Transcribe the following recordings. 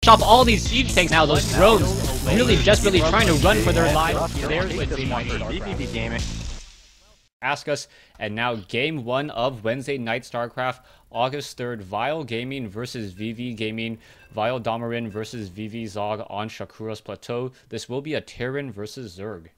chop all these siege tanks now. Those drones really desperately trying to run for their lives. There's Wednesday Night vVv Gaming. Ask us. And now game 1 of Wednesday Night Starcraft, August 3rd, Vile Gaming versus vV Gaming, Vile Domorin versus vV Zog on Shakura's Plateau. This will be a Terran versus Zerg.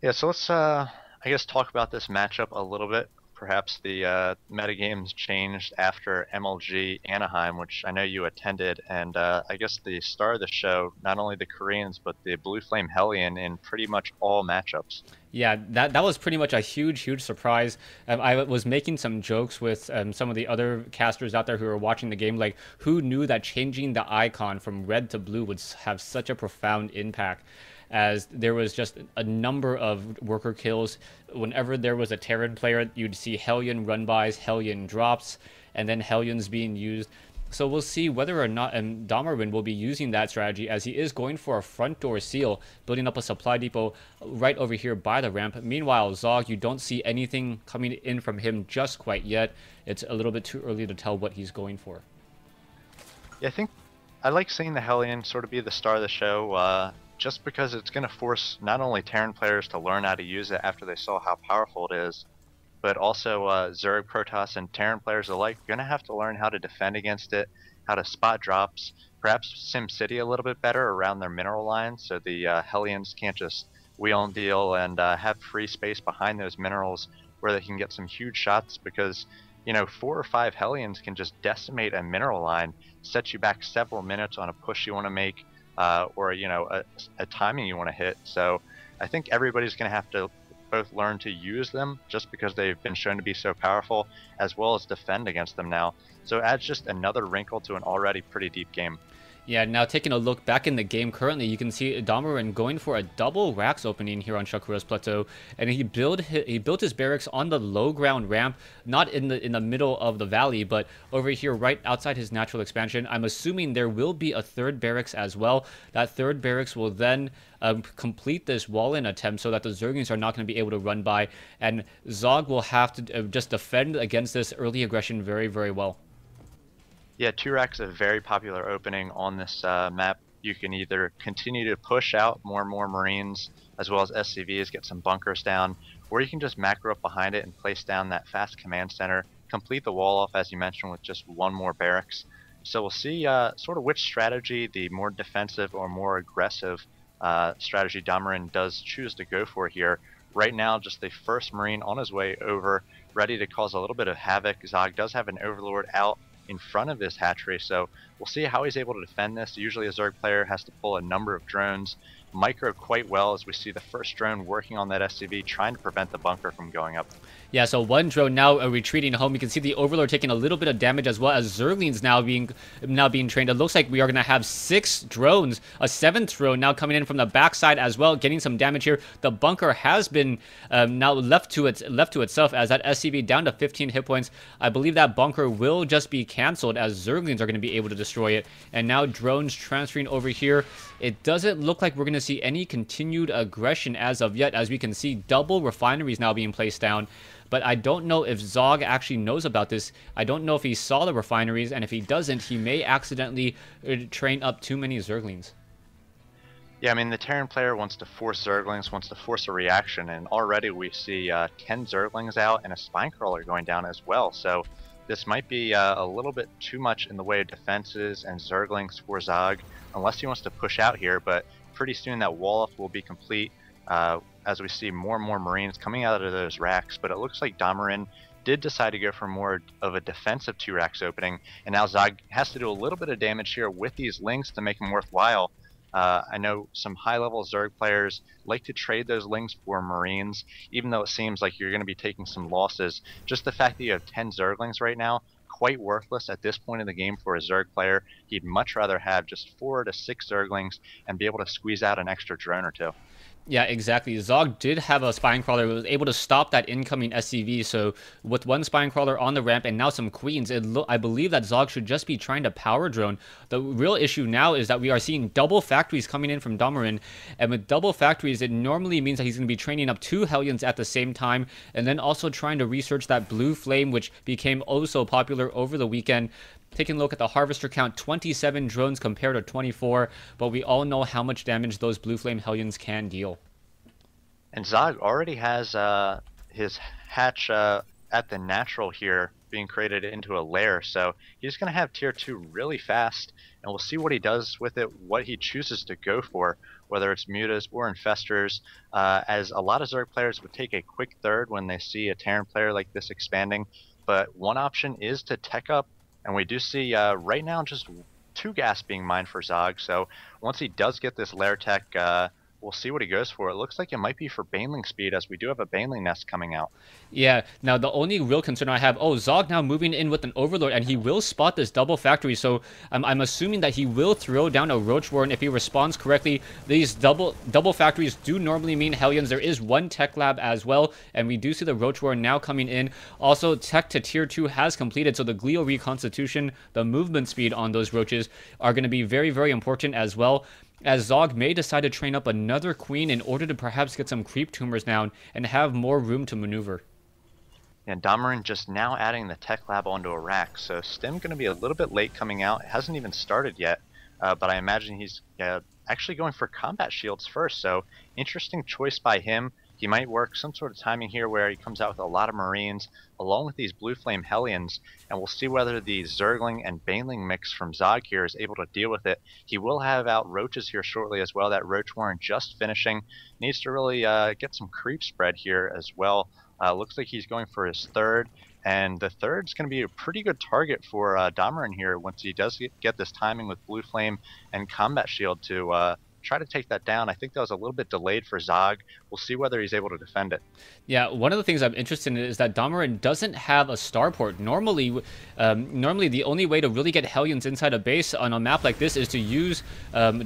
Yeah, so let's I guess talk about this matchup a little bit. Perhaps the metagames changed after MLG Anaheim, which I know you attended, and I guess the star of the show, not only the Koreans, but the Blue Flame Hellion in pretty much all matchups. Yeah, that was pretty much a huge surprise. I was making some jokes with some of the other casters out there who were watching the game, like, who knew that changing the icon from red to blue would have such a profound impact, as there was just a number of worker kills. Whenever there was a Terran player, you'd see Hellion run-bys, Hellion drops, and then Hellions being used. So we'll see whether or not Domorin will be using that strategy, as he is going for a front door seal, building up a supply depot right over here by the ramp. Meanwhile, Zog, you don't see anything coming in from him just quite yet. It's a little bit too early to tell what he's going for. Yeah, I think I like seeing the Hellion sort of be the star of the show, just because it's going to force not only Terran players to learn how to use it after they saw how powerful it is, but also Zerg, Protoss, and Terran players alike are going to have to learn how to defend against it, how to spot drops, perhaps SimCity a little bit better around their mineral lines, so the Hellions can't just wheel and deal and have free space behind those minerals where they can get some huge shots, because, you know, 4 or 5 Hellions can just decimate a mineral line, set you back several minutes on a push you want to make, or, you know, a timing you want to hit. So I think everybody's going to have to both learn to use them, just because they've been shown to be so powerful, as well as defend against them now. So it adds just another wrinkle to an already pretty deep game. Yeah, now taking a look back in the game currently, you can see Domorin going for a double racks opening here on Shakura's Plateau, and he built his barracks on the low ground ramp, not in the middle of the valley, but over here right outside his natural expansion. I'm assuming there will be a third barracks as well. That third barracks will then complete this wall-in attempt, so that the Zerglings are not going to be able to run by, and Zog will have to just defend against this early aggression very well. Yeah, 2 racks is a very popular opening on this map. You can either continue to push out more and more Marines, as well as SCVs, get some bunkers down, or you can just macro up behind it and place down that fast command center, complete the wall off, as you mentioned, with just 1 more barracks. So we'll see sort of which strategy, the more defensive or more aggressive strategy, Domorin does choose to go for here. Right now, just the first Marine on his way over, ready to cause a little bit of havoc. Zog does have an Overlord out in front of his hatchery, so we'll see how he's able to defend this. Usually a Zerg player has to pull a number of drones, micro quite well, as we see the first drone working on that SCV, trying to prevent the bunker from going up. Yeah, so 1 drone now retreating home. You can see the Overlord taking a little bit of damage, as well as Zerglings now being trained. It looks like we are going to have 6 drones, a 7th drone now coming in from the backside as well, getting some damage here. The bunker has been now left to itself, as that SCV down to 15 hit points. I believe that bunker will just be canceled, as Zerglings are going to be able to destroy it. And now drones transferring over here. It doesn't look like we're going to see any continued aggression as of yet, as we can see double refineries now being placed down. But I don't know if Zog actually knows about this. I don't know if he saw the refineries, and if he doesn't, he may accidentally train up too many Zerglings. Yeah, I mean, the Terran player wants to force Zerglings, wants to force a reaction, and already we see 10 Zerglings out and a Spinecrawler going down as well. So this might be a little bit too much in the way of defenses and Zerglings for Zog, unless he wants to push out here. But pretty soon that wall-off will be complete, as we see more and more Marines coming out of those racks. But it looks like Domorin did decide to go for more of a defensive 2 racks opening, and now Zog has to do a little bit of damage here with these links to make them worthwhile. I know some high-level Zerg players like to trade those links for Marines, even though it seems like you're going to be taking some losses. Just the fact that you have 10 Zerglings right now, quite worthless at this point in the game for a Zerg player. He'd much rather have just 4 to 6 Zerglings and be able to squeeze out an extra drone or 2. Yeah, exactly. Zog did have a Spinecrawler, was able to stop that incoming SCV, so with 1 Spinecrawler on the ramp and now some Queens, I believe that Zog should just be trying to power drone. The real issue now is that we are seeing double factories coming in from Domorin, and with double factories, it normally means that he's going to be training up 2 Hellions at the same time, and then also trying to research that Blue Flame, which became oh so popular over the weekend. Taking a look at the Harvester count, 27 drones compared to 24, but we all know how much damage those Blue Flame Hellions can deal. And Zog already has his hatch at the natural here being created into a lair, so he's going to have tier 2 really fast, and we'll see what he does with it, what he chooses to go for, whether it's mutas or infestors, as a lot of Zerg players would take a quick third when they see a Terran player like this expanding, but one option is to tech up, and we do see right now just 2 gas being mined for Zog, so once he does get this lair tech, we'll see what he goes for. It looks like it might be for Baneling speed, as we do have a Baneling nest coming out. Yeah, now the only real concern I have, Zog now moving in with an Overlord, and he will spot this double factory, so I'm assuming that he will throw down a Roach Warren if he responds correctly. These double factories do normally mean Hellions. There is one tech lab as well, and we do see the Roach Warren now coming in. Also, tech to tier 2 has completed, so the Glio reconstitution, the movement speed on those Roaches are going to be very, very important as well, as Zog may decide to train up another queen in order to perhaps get some creep tumors down and have more room to maneuver. And domorin just now adding the tech lab onto a rack, so Stim going to be a little bit late coming out. It hasn't even started yet, but I imagine he's actually going for combat shields first, so interesting choice by him. He might work some sort of timing here where he comes out with a lot of Marines along with these Blue Flame Hellions, and we'll see whether the Zergling and Baneling mix from Zog here is able to deal with it. He will have out Roaches here shortly as well. That Roach Warren just finishing. Needs to really get some creep spread here as well. Looks like he's going for his third, and the third's going to be a pretty good target for domorin here once he does get this timing with Blue Flame and Combat Shield to try to take that down. I think that was a little bit delayed for Zog. We'll see whether he's able to defend it. Yeah, one of the things I'm interested in is that domorin doesn't have a starport. Normally the only way to really get Hellions inside a base on a map like this is to use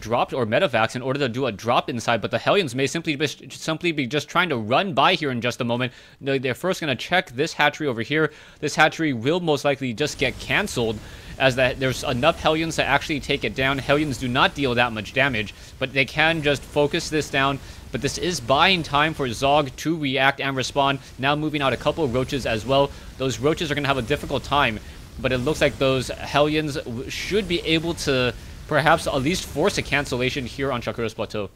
dropped or metavacs in order to do a drop inside, but the Hellions may simply be just trying to run by here in just a moment. They're first going to check this hatchery over here. This hatchery will most likely just get cancelled, as that there's enough Hellions to actually take it down. Hellions do not deal that much damage, but they can just focus this down. But this is buying time for Zog to react and respond. Now moving out a couple of Roaches as well. Those Roaches are going to have a difficult time, but it looks like those Hellions should be able to perhaps at least force a cancellation here on Shakura's Plateau.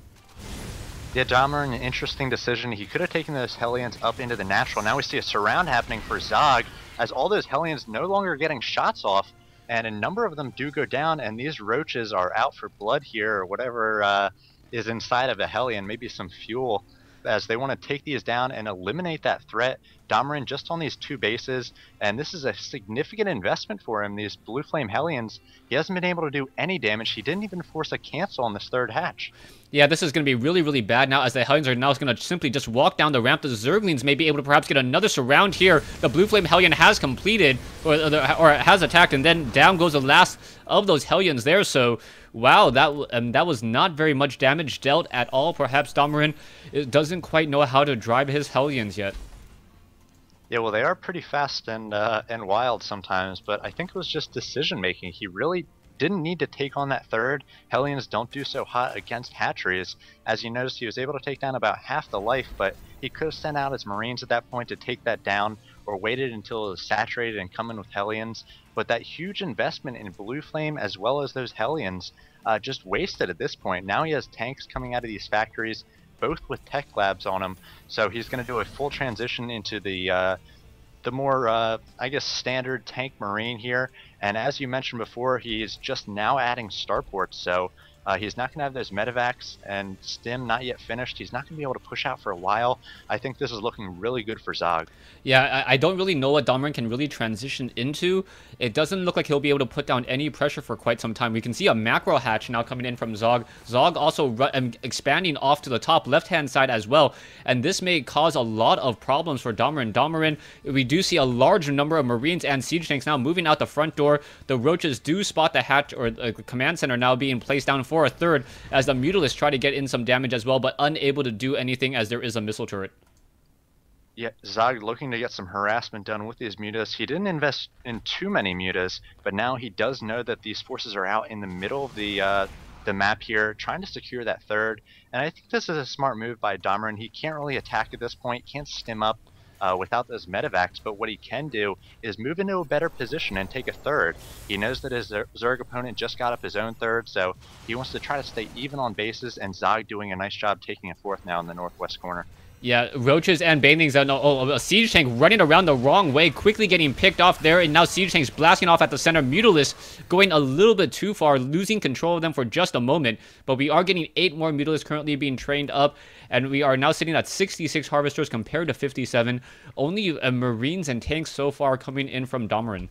Yeah, domorin, an interesting decision. He could have taken those Hellions up into the natural. Now we see a surround happening for Zog, as all those Hellions no longer getting shots off, and a number of them do go down, and these Roaches are out for blood here, or whatever is inside of a Hellion, maybe some fuel, as they want to take these down and eliminate that threat. domorin just on these 2 bases, and this is a significant investment for him. These Blue Flame Hellions, he hasn't been able to do any damage. He didn't even force a cancel on this 3rd hatch. Yeah, this is going to be really, really bad now, as the Hellions are now going to simply just walk down the ramp. The Zerglings may be able to perhaps get another surround here. The Blue Flame Hellion has completed, or has attacked, and then down goes the last of those Hellions there. So, wow, that was not very much damage dealt at all. Perhaps domorin doesn't quite know how to drive his Hellions yet. Yeah, well, they are pretty fast and wild sometimes, but I think it was just decision making. He really didn't need to take on that 3rd. Hellions don't do so hot against hatcheries. As you noticed, he was able to take down about half the life, but he could have sent out his Marines at that point to take that down, or waited until it was saturated and come in with Hellions. But that huge investment in Blue Flame as well as those Hellions just wasted at this point. Now he has tanks coming out of these factories, both with tech labs on them, so he's going to do a full transition into the more, I guess, standard tank Marine here. And as you mentioned before, he's just now adding starports, so he's not going to have those medevacs, and Stim not yet finished. He's not going to be able to push out for a while. I think this is looking really good for Zog. Yeah, I don't really know what domorin can really transition into. It doesn't look like he'll be able to put down any pressure for quite some time. We can see a macro hatch now coming in from Zog. Zog also expanding off to the top left-hand side as well, and this may cause a lot of problems for domorin. Domorin, we do see a large number of Marines and siege tanks now moving out the front door. The Roaches do spot the hatch, or the command center now being placed down for a 3rd, as the Mutalists try to get in some damage as well, but unable to do anything as there is a missile turret. Yeah, Zog looking to get some harassment done with these mutas. He didn't invest in too many mutas, but now he does know that these forces are out in the middle of the map here, trying to secure that 3rd. And I think this is a smart move by domorin. He can't really attack at this point, can't stim up. without those medevacs, but what he can do is move into a better position and take a third. He knows that his Zerg opponent just got up his own third, so he wants to try to stay even on bases, and Zog doing a nice job taking a fourth now in the northwest corner. Yeah, roaches and banelings. A siege tank running around the wrong way, quickly getting picked off there, and now siege tanks blasting off at the center. Mutalisk going a little bit too far, losing control of them for just a moment. But we are getting 8 more Mutalisks currently being trained up, and we are now sitting at 66 harvesters compared to 57. Only Marines and tanks so far coming in from domorin.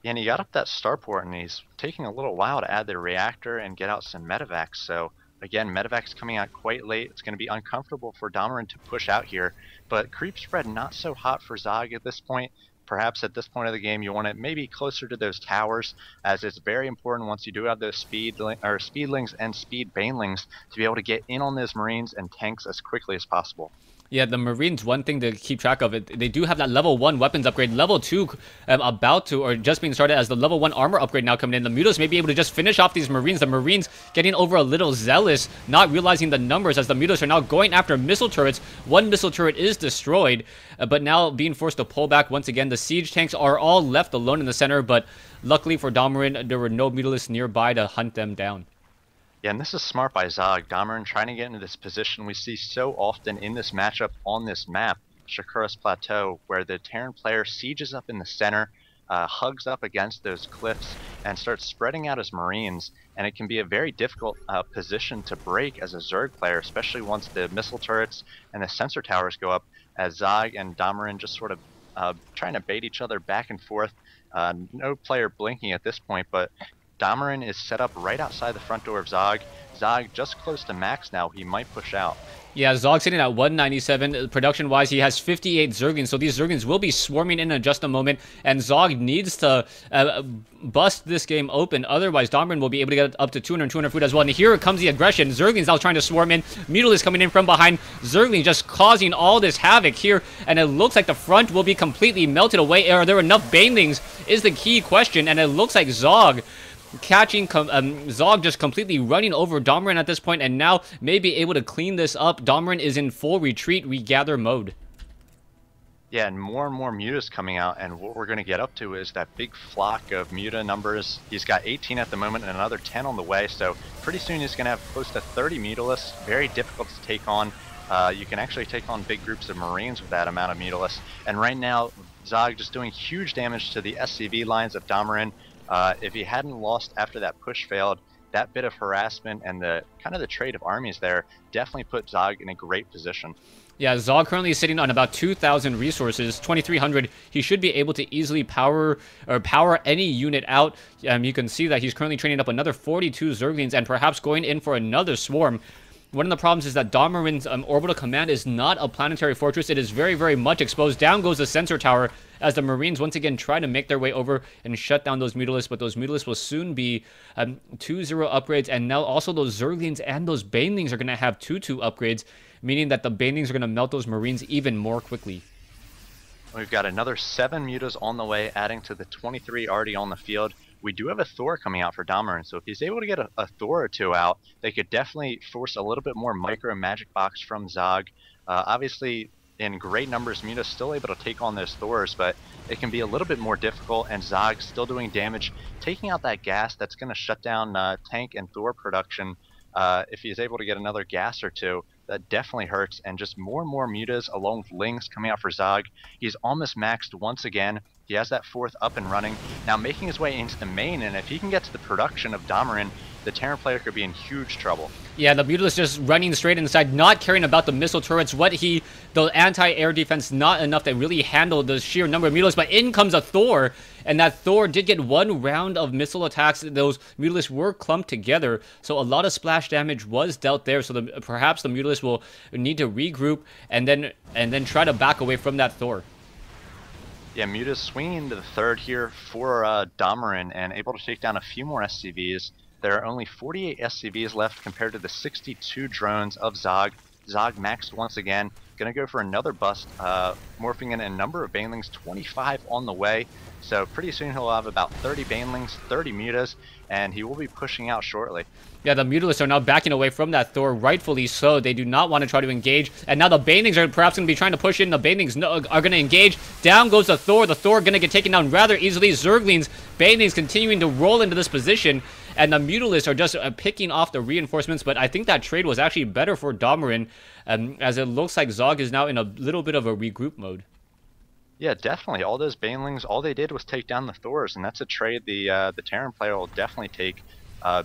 Yeah, and he got up that starport, and he's taking a little while to add the reactor and get out some medevacs, so again, medevac's coming out quite late. It's going to be uncomfortable for domorin to push out here, but creep spread not so hot for Zog at this point. Perhaps at this point of the game, you want it maybe closer to those towers, as it's very important once you do have those speedlings and speed banelings to be able to get in on those Marines and tanks as quickly as possible. Yeah, the Marines, one thing to keep track of, they do have that level 1 weapons upgrade. Level 2 about to, or just being started as the level 1 armor upgrade now coming in. The Mutalisks may be able to just finish off these Marines. The Marines getting over a little zealous, not realizing the numbers as the Mutalisks are now going after missile turrets. One missile turret is destroyed, but now being forced to pull back once again. The siege tanks are all left alone in the center, but luckily for domorin, there were no Mutalisks nearby to hunt them down. Yeah, and this is smart by Zog. domorin trying to get into this position we see so often in this matchup on this map, Shakura's Plateau, where the Terran player sieges up in the center, hugs up against those cliffs, and starts spreading out his Marines. And it can be a very difficult position to break as a Zerg player, especially once the missile turrets and the sensor towers go up, as Zog and domorin just sort of trying to bait each other back and forth. No player blinking at this point, but domorin is set up right outside the front door of Zog. Zog just close to max now. He might push out. Yeah, Zog sitting at 197. Production-wise, he has 58 Zerglings, so these Zerglings will be swarming in just a moment, and Zog needs to bust this game open. Otherwise, domorin will be able to get up to 200 food as well. And here comes the aggression. Zerglings now trying to swarm in. Mutalisks coming in from behind. Zerglings just causing all this havoc here, and it looks like the front will be completely melted away. Are there enough banelings is the key question, and it looks like Zog catching Zog just completely running over domorin at this point, and now may be able to clean this up. Domorin is in full retreat, regather mode. Yeah, and more Mutas coming out, and what we're going to get up to is that big flock of Muta numbers. He's got 18 at the moment and another 10 on the way, so pretty soon he's going to have close to 30 Mutalisks. Very difficult to take on. You can actually take on big groups of Marines with that amount of Mutalisks, and right now Zog just doing huge damage to the SCV lines of domorin. If he hadn't lost after that push failed, that bit of harassment and the kind of the trade of armies there definitely put Zog in a great position. Yeah, Zog currently is sitting on about 2,000 resources, 2,300. He should be able to easily power any unit out. You can see that he's currently training up another 42 Zerglings and perhaps going in for another swarm. One of the problems is that domorin's orbital command is not a planetary fortress. It is very, very much exposed. Down goes the sensor tower as the Marines once again try to make their way over and shut down those Mutalisks, but those Mutalisks will soon be 2-0 upgrades, and now also those Zerglings and those Banelings are going to have 2-2 upgrades, meaning that the Banelings are going to melt those Marines even more quickly. We've got another 7 Mutas on the way, adding to the 23 already on the field. We do have a Thor coming out for domorin, so if he's able to get a Thor or 2 out, they could definitely force a little bit more micro magic box from Zog. Obviously, in great numbers, Muta's still able to take on those Thors, but it can be a little bit more difficult, and Zog's still doing damage, taking out that gas that's going to shut down tank and Thor production. If he's able to get another gas or 2, that definitely hurts, and just more and more Mutas along with Lings coming out for Zog. He's almost maxed once again. He has that 4th up and running, now making his way into the main, and if he can get to the production of domorin, the Terran player could be in huge trouble. Yeah, the Mutalisks just running straight inside, not caring about the missile turrets. The anti-air defense, not enough to really handle the sheer number of Mutalisks, but in comes a Thor, and that Thor did get 1 round of missile attacks. Those Mutalisks were clumped together, so a lot of splash damage was dealt there, so perhaps the Mutalisks will need to regroup and then try to back away from that Thor. Yeah, Muta's swinging into the 3rd here for domorin and able to take down a few more SCVs. There are only 48 SCVs left compared to the 62 drones of Zog. Zog maxed once again. Going to go for another bust, morphing in a number of Banelings, 25 on the way. So pretty soon he'll have about 30 banelings, 30 mutas, and he will be pushing out shortly. Yeah, the Mutalisks are now backing away from that Thor, rightfully so. They do not want to try to engage. And now the Banelings are perhaps going to be trying to push in. The Banelings are going to engage. Down goes the Thor. The Thor going to get taken down rather easily. Zerglings, Banelings continuing to roll into this position. And the Mutalisks are just picking off the reinforcements. But I think that trade was actually better for domorin, as it looks like Zog is now in a little bit of a regroup mode. Yeah, definitely. All those Banelings, all they did was take down the Thors, and that's a trade the Terran player will definitely take.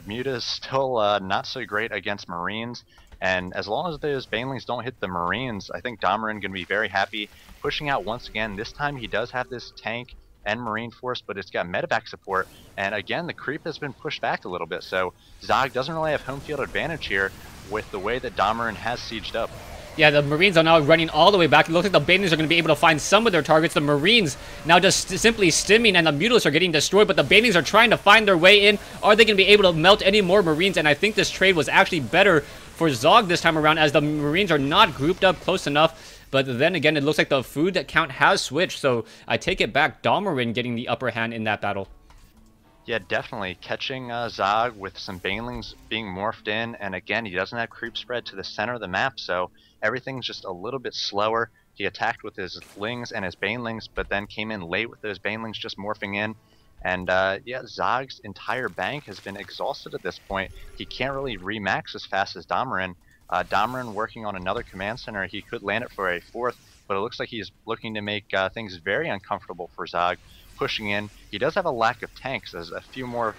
Muta's still not so great against Marines, and as long as those Banelings don't hit the Marines, I think domorin going to be very happy. Pushing out once again. This time he does have this tank and Marine force, but it's got medevac support, and again the creep has been pushed back a little bit, so Zog doesn't really have home field advantage here with the way that domorin has sieged up. Yeah, the Marines are now running all the way back. It looks like the Banelings are going to be able to find some of their targets. The Marines now just simply stimming, and the Mutalisks are getting destroyed, but the Banelings are trying to find their way in. Are they going to be able to melt any more Marines? And I think this trade was actually better for Zog this time around, as the Marines are not grouped up close enough. But then again, it looks like the food count has switched, so I take it back. domorin getting the upper hand in that battle. Yeah, definitely. Catching Zog with some Banelings being morphed in, and again, he doesn't have creep spread to the center of the map, so everything's just a little bit slower. He attacked with his Lings and his Banelings, but then came in late with those Banelings just morphing in. And yeah, Zog's entire bank has been exhausted at this point. He can't really remax as fast as domorin. Domorin working on another command center, he could land it for a fourth, but it looks like he's looking to make things very uncomfortable for Zog. Pushing in. He does have a lack of tanks. There's a few more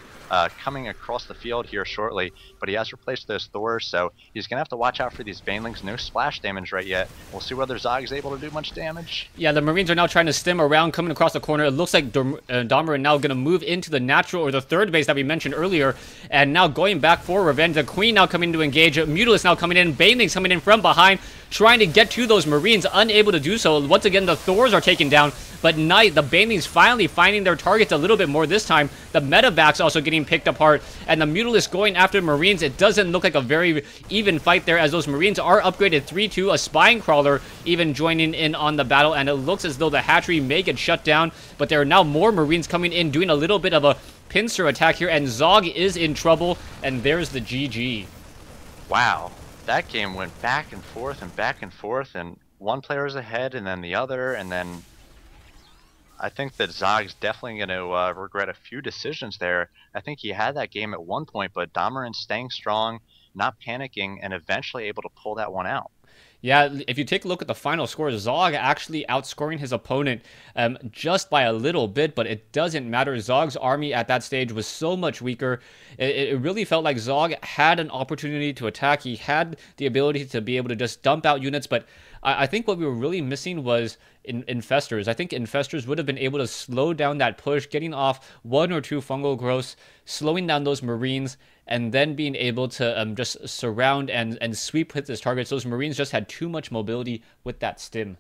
coming across the field here shortly, but he has replaced those Thors, so he's going to have to watch out for these Banelings. No splash damage right yet. We'll see whether Zog is able to do much damage. Yeah, the Marines are now trying to stem around, coming across the corner. It looks like domorin now going to move into the natural, or the third base that we mentioned earlier, and now going back for revenge. The Queen now coming to engage. Mutalisks now coming in. Banelings coming in from behind, trying to get to those Marines, unable to do so. Once again, the Thors are taken down, but Knight, the Banelings finally finding their targets a little bit more this time. The medevacs also getting picked apart, and the Mutalisks going after Marines. It doesn't look like a very even fight there, as those Marines are upgraded 3-2. A spine crawler even joining in on the battle, and it looks as though the hatchery may get shut down, but there are now more Marines coming in, doing a little bit of a pincer attack here, and Zog is in trouble, and there's the GG. Wow, that game went back and forth, and one player is ahead, and then the other, and then I think that Zog's definitely going to regret a few decisions there. I think he had that game at one point, but domorin staying strong, not panicking, and eventually able to pull that one out. Yeah, if you take a look at the final score, Zog actually outscoring his opponent just by a little bit, but it doesn't matter. Zog's army at that stage was so much weaker. It really felt like Zog had an opportunity to attack. He had the ability to be able to just dump out units, but I think what we were really missing was infestors. I think infestors would have been able to slow down that push, getting off one or two fungal growths, slowing down those Marines, and then being able to just surround and sweep his targets. Those Marines just had too much mobility with that stim.